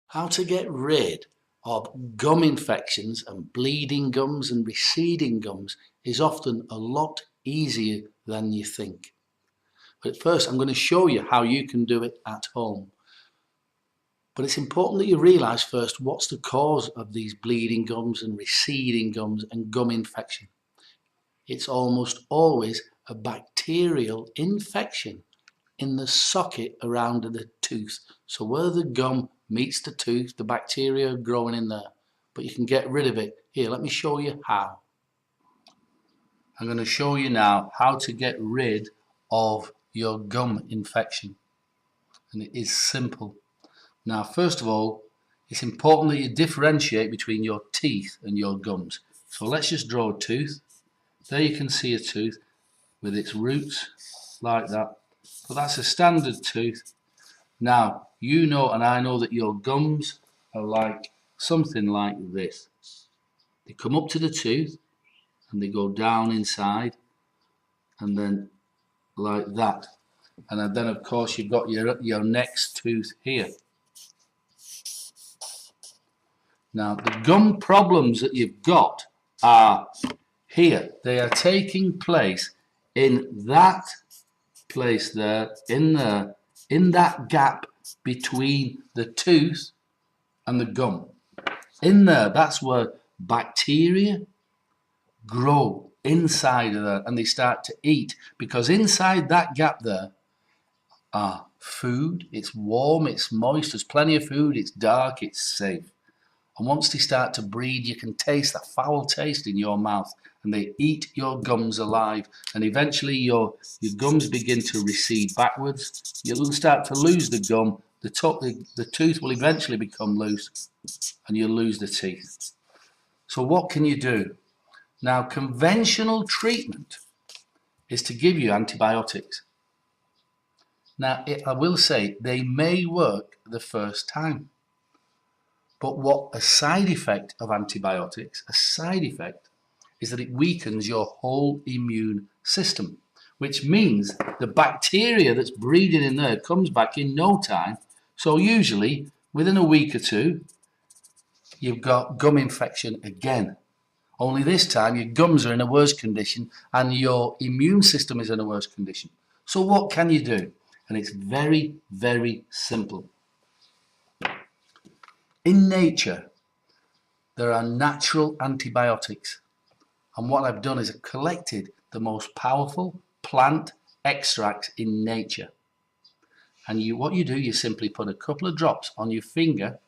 How to get rid of gum infections and bleeding gums and receding gums is often a lot easier than you think. But first I'm going to show you how you can do it at home. But it's important that you realise first what's the cause of these bleeding gums and receding gums and gum infection. It's almost always a bacterial infection in the socket around the tooth. So where the gum meets the tooth, the bacteria are growing in there. But you can get rid of it. Here, let me show you how. I'm going to show you now how to get rid of your gum infection. And it is simple. Now, first of all, it's important that you differentiate between your teeth and your gums. So let's just draw a tooth. There you can see a tooth with its roots like that. But that's a standard tooth. Now, you know and I know that your gums are like something like this. They come up to the tooth and they go down inside and then like that. And then of course you've got your next tooth here. Now the gum problems that you've got are here. They are taking place in that place there, in that gap between the tooth and the gum. In there, that's where bacteria grow inside of there and they start to eat, because inside that gap there are food. It's warm, it's moist, there's plenty of food, it's dark, it's safe. And once they start to breed, you can taste that foul taste in your mouth and they eat your gums alive, and eventually your gums begin to recede backwards. You'll start to lose the gum, the tooth will eventually become loose and you'll lose the teeth. So what can you do? Now, conventional treatment is to give you antibiotics. Now, I will say they may work the first time, but what a side effect of antibiotics, is that it weakens your whole immune system, which means the bacteria that's breeding in there comes back in no time. So usually within a week or two, you've got gum infection again. Only this time your gums are in a worse condition and your immune system is in a worse condition. So what can you do? And it's very, very simple. In nature, there are natural antibiotics. And what I've done is I've collected the most powerful plant extracts in nature. And what you do, you simply put a couple of drops on your finger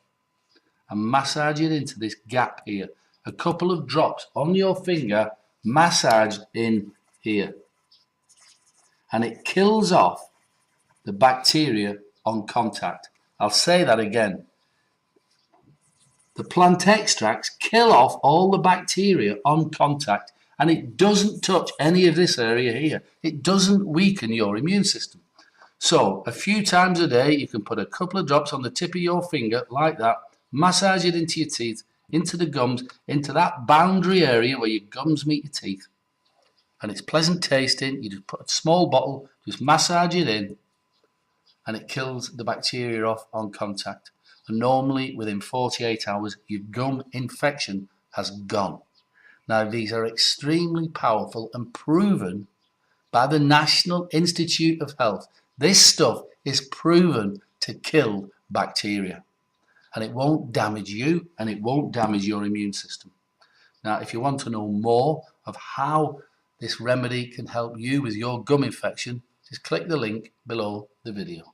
and massage it into this gap here. A couple of drops on your finger, massaged in here. And it kills off the bacteria on contact. I'll say that again. The plant extracts kill off all the bacteria on contact, and it doesn't touch any of this area here. It doesn't weaken your immune system. So a few times a day you can put a couple of drops on the tip of your finger like that, massage it into your teeth, into the gums, into that boundary area where your gums meet your teeth. And it's pleasant tasting. You just put a small bottle, just massage it in, and it kills the bacteria off on contact. And normally within 48 hours your gum infection has gone. Now these are extremely powerful and proven by the National Institute of Health. This stuff is proven to kill bacteria, and it won't damage you and it won't damage your immune system. Now if you want to know more of how this remedy can help you with your gum infection, just click the link below the video.